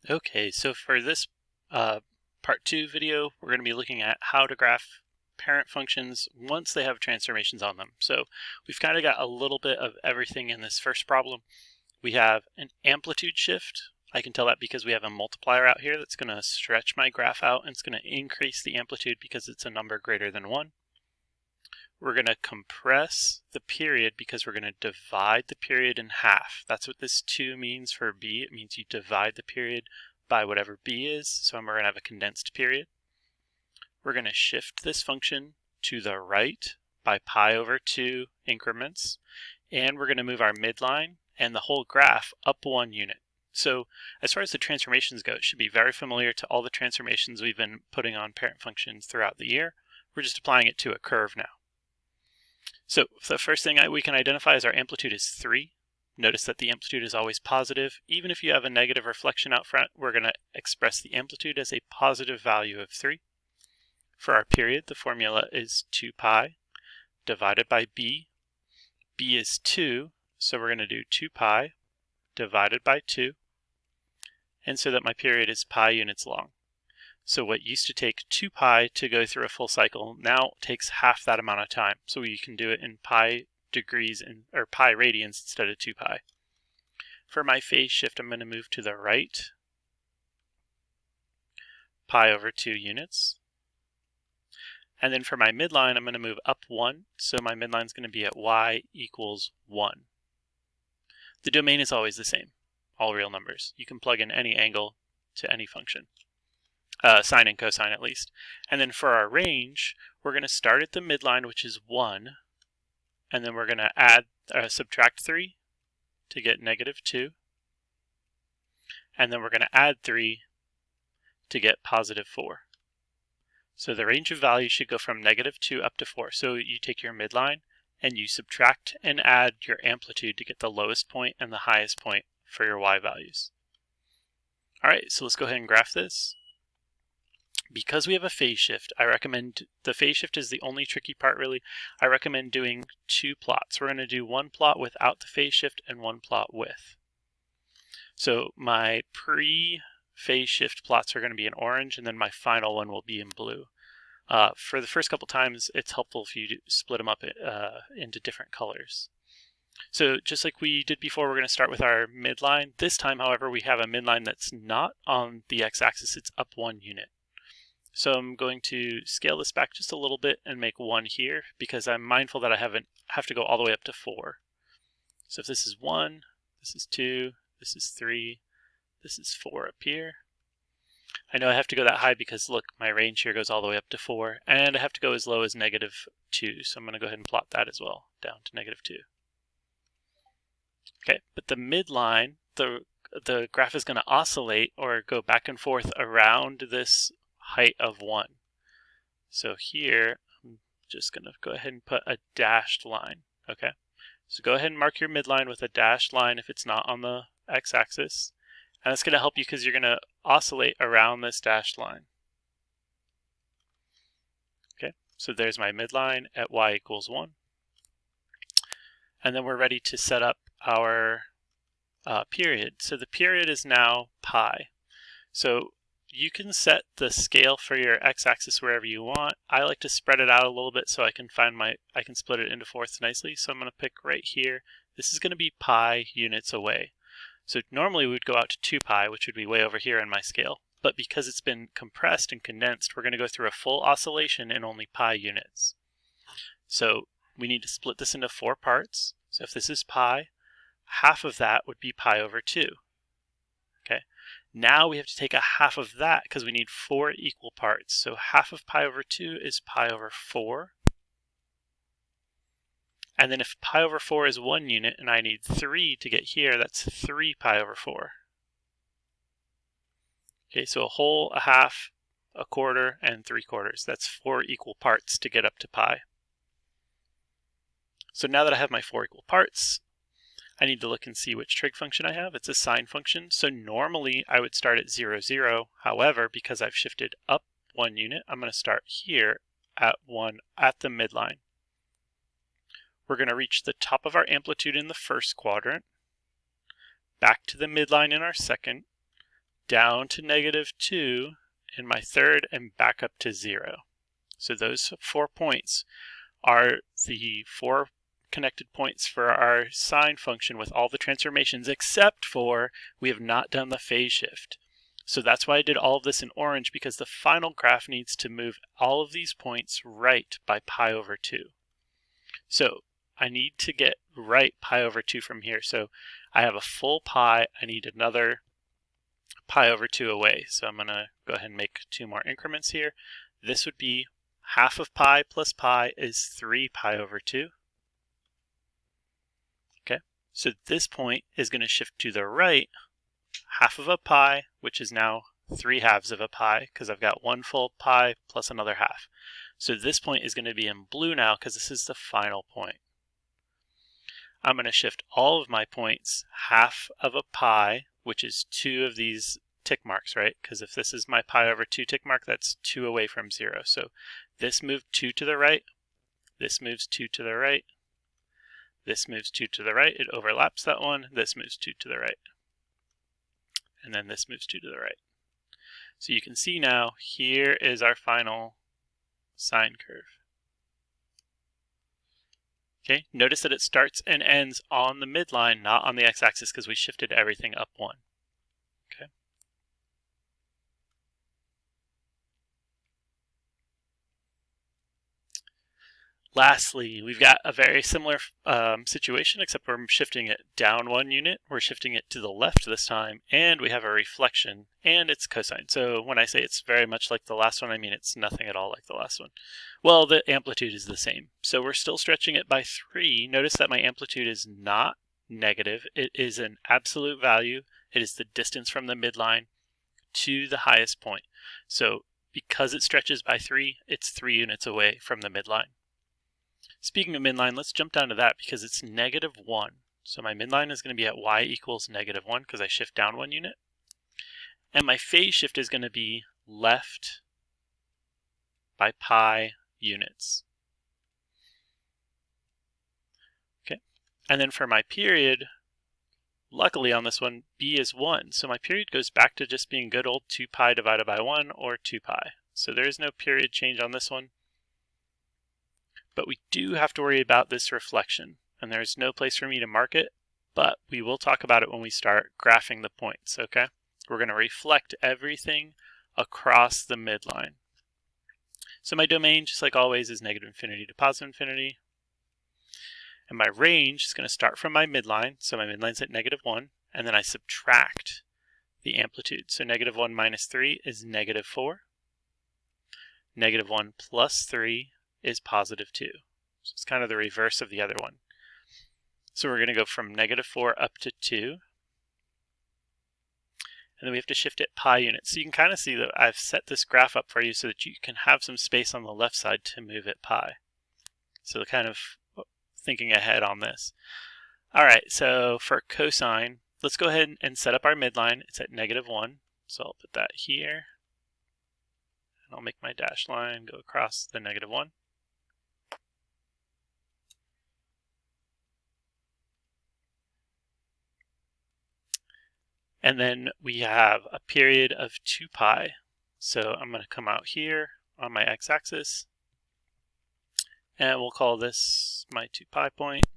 Okay, so for this part 2 video, we're going to be looking at how to graph parent functions once they have transformations on them. So we've kind of got a little bit of everything in this first problem. We have an amplitude shift. I can tell that because we have a multiplier out here that's going to stretch my graph out, and it's going to increase the amplitude because it's a number greater than 1. We're going to compress the period because we're going to divide the period in half. That's what this 2 means for b. It means you divide the period by whatever b is, so we're going to have a condensed period. We're going to shift this function to the right by pi over 2 increments, and we're going to move our midline and the whole graph up 1 unit. So as far as the transformations go, it should be very familiar to all the transformations we've been putting on parent functions throughout the year. We're just applying it to a curve now. So the first thing we can identify is our amplitude is 3. Notice that the amplitude is always positive. Even if you have a negative reflection out front, we're going to express the amplitude as a positive value of 3. For our period, the formula is 2 pi divided by b. b is 2, so we're going to do 2 pi divided by 2, and so that my period is pi units long. So what used to take 2 pi to go through a full cycle now takes half that amount of time. So you can do it in pi degrees or pi radians instead of 2 pi. For my phase shift, I'm going to move to the right pi over 2 units. And then for my midline, I'm going to move up 1. So my midline is going to be at y equals 1. The domain is always the same, all real numbers. You can plug in any angle to any function. Sine and cosine at least. And then for our range, we're going to start at the midline, which is 1, and then we're going to subtract 3 to get negative 2, and then we're going to add 3 to get positive 4. So the range of values should go from negative 2 up to 4. So you take your midline and you subtract and add your amplitude to get the lowest point and the highest point for your y values. All right, so let's go ahead and graph this. Because we have a phase shift, I recommend, the phase shift is the only tricky part really, I recommend doing 2 plots. We're going to do 1 plot without the phase shift and 1 plot with. So my pre-phase shift plots are going to be in orange, and then my final one will be in blue. For the first couple times, it's helpful if you split them up into different colors. So just like we did before, we're going to start with our midline. This time, however, we have a midline that's not on the x-axis, it's up 1 unit. So I'm going to scale this back just a little bit and make 1 here because I'm mindful that I have to go all the way up to 4. So if this is 1, this is 2, this is 3, this is 4 up here. I know I have to go that high because look, my range here goes all the way up to 4, and I have to go as low as negative 2. So I'm going to go ahead and plot that as well, down to negative 2. Okay, but the midline, the graph is going to oscillate or go back and forth around this height of 1. So here, I'm just going to go ahead and put a dashed line, okay? So go ahead and mark your midline with a dashed line if it's not on the x-axis. And that's going to help you because you're going to oscillate around this dashed line. Okay, so there's my midline at y equals 1. And then we're ready to set up our period. So the period is now pi. So you can set the scale for your x-axis wherever you want. I like to spread it out a little bit so I can split it into fourths nicely. So I'm going to pick right here. This is going to be pi units away. So normally we would go out to 2 pi, which would be way over here in my scale. But because it's been compressed and condensed, we're going to go through a full oscillation in only pi units. So we need to split this into 4 parts. So if this is pi, half of that would be pi over 2. Okay. Now we have to take a half of that because we need 4 equal parts. So half of pi over 2 is pi over 4. And then if pi over 4 is 1 unit and I need 3 to get here, that's 3 pi over 4. Okay, so a whole, a half, a quarter, and 3/4. That's 4 equal parts to get up to pi. So now that I have my 4 equal parts, I need to look and see which trig function I have. It's a sine function. So normally I would start at 0, 0. However, because I've shifted up 1 unit, I'm going to start here at 1 at the midline. We're going to reach the top of our amplitude in the first quadrant, back to the midline in our second, down to -2 in my third, and back up to 0. So those 4 points are the 4 connected points for our sine function with all the transformations, except for we have not done the phase shift. So that's why I did all of this in orange, because the final graph needs to move all of these points right by pi/2. So I need to get right pi/2 from here. So I have a full pi, I need another pi/2 away. So I'm going to go ahead and make 2 more increments here. This would be half of pi plus pi is 3 pi/2. Okay, so this point is going to shift to the right half of a pi, which is now 3/2 of a pi, because I've got 1 full pi plus another half. So this point is going to be in blue now, because this is the final point. I'm going to shift all of my points half of a pi, which is 2 of these tick marks, right? Because if this is my pi/2 tick mark, that's 2 away from 0. So this moved 2 to the right, this moves 2 to the right, this moves 2 to the right, it overlaps that one, this moves 2 to the right, and then this moves 2 to the right. So you can see now, here is our final sine curve. Okay, notice that it starts and ends on the midline, not on the x-axis, because we shifted everything up 1. Okay. Lastly, we've got a very similar situation, except we're shifting it down 1 unit. We're shifting it to the left this time, and we have a reflection, and it's cosine. So when I say it's very much like the last one, I mean it's nothing at all like the last one. Well, the amplitude is the same. So we're still stretching it by 3. Notice that my amplitude is not negative. It is an absolute value. It is the distance from the midline to the highest point. So because it stretches by 3, it's 3 units away from the midline. Speaking of midline, let's jump down to that, because it's -1. So my midline is going to be at y equals -1, because I shift down 1 unit. And my phase shift is going to be left by pi units. Okay, and then for my period, luckily on this one, b is 1. So my period goes back to just being good old 2 pi divided by 1, or 2 pi. So there is no period change on this one. But we do have to worry about this reflection, and there's no place for me to mark it, but we will talk about it when we start graphing the points, okay? We're going to reflect everything across the midline. So my domain, just like always, is -infinity to +infinity. And my range is going to start from my midline, so my midline's at -1, and then I subtract the amplitude. So -1 minus 3 is -4. -1 plus 3 is +2. So it's kind of the reverse of the other one. So we're going to go from -4 up to 2. And then we have to shift it pi units. So you can kind of see that I've set this graph up for you so that you can have some space on the left side to move it pi. So kind of thinking ahead on this. All right, so for cosine, let's go ahead and set up our midline. It's at -1. So I'll put that here. And I'll make my dashed line go across the -1. And then we have a period of 2 pi. So I'm going to come out here on my x-axis, and we'll call this my 2 pi point.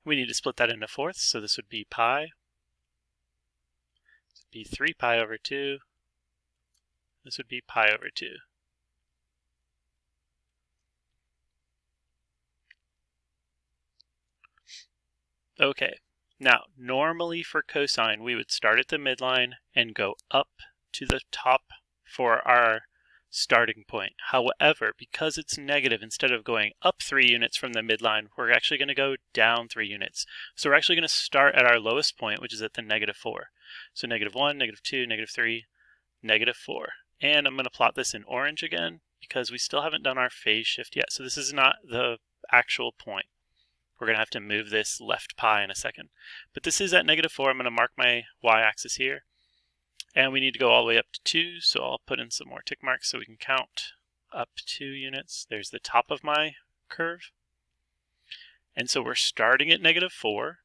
We need to split that into fourths, so this would be pi. This would be 3 pi/2. This would be pi/2. Okay. Now, normally for cosine, we would start at the midline and go up to the top for our starting point. However, because it's negative, instead of going up 3 units from the midline, we're actually going to go down 3 units. So we're actually going to start at our lowest point, which is at the -4. So -1, -2, -3, -4. And I'm going to plot this in orange again, because we still haven't done our phase shift yet. So this is not the actual point. We're going to have to move this left pi in a second. But this is at -4. I'm going to mark my y-axis here. And we need to go all the way up to 2, so I'll put in some more tick marks so we can count up 2 units. There's the top of my curve. And so we're starting at -4.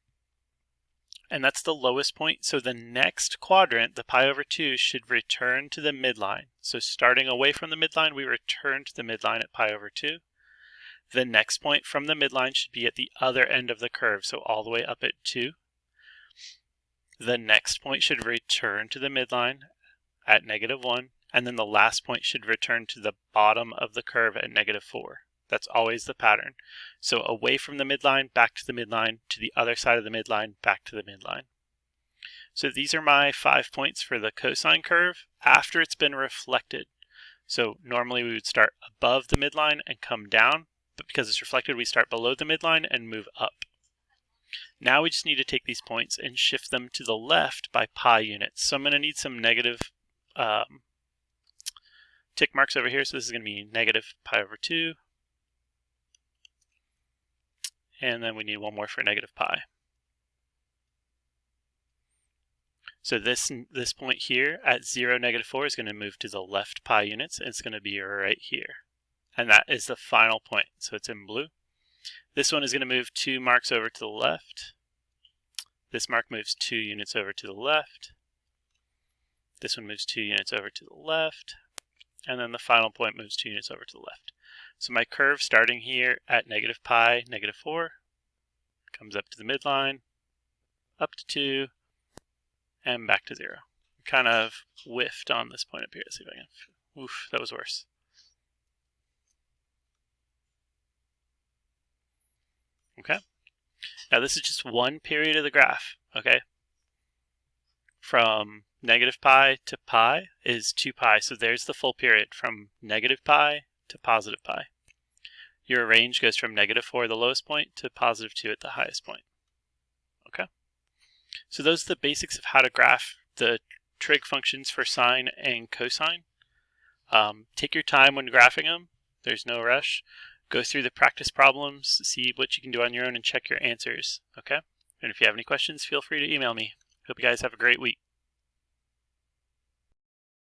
and that's the lowest point. So the next quadrant, the pi over 2, should return to the midline. So starting away from the midline, we return to the midline at pi over 2. The next point from the midline should be at the other end of the curve, so all the way up at 2. The next point should return to the midline at -1, and then the last point should return to the bottom of the curve at -4. That's always the pattern. So away from the midline, back to the midline, to the other side of the midline, back to the midline. So these are my 5 points for the cosine curve after it's been reflected. So normally we would start above the midline and come down, but because it's reflected, we start below the midline and move up. Now we just need to take these points and shift them to the left by pi units. So I'm going to need some negative tick marks over here. So this is going to be negative pi over 2. And then we need one more for negative pi. So this point here at 0, -4 is going to move to the left pi units, and it's going to be right here. And that is the final point, so it's in blue. This one is going to move 2 marks over to the left. This mark moves 2 units over to the left. This one moves 2 units over to the left. And then the final point moves 2 units over to the left. So my curve starting here at negative pi, -4, comes up to the midline, up to 2, and back to 0. Kind of whiffed on this point up here. Let's see if I can. Oof, that was worse. Okay. Now this is just one period of the graph, okay? From negative pi to pi is 2 pi, so there's the full period from negative pi to positive pi. Your range goes from -4, the lowest point, to +2 at the highest point. Okay? So those are the basics of how to graph the trig functions for sine and cosine. Take your time when graphing them. There's no rush. Go through the practice problems, see what you can do on your own, and check your answers. Okay? And if you have any questions, feel free to email me. Hope you guys have a great week.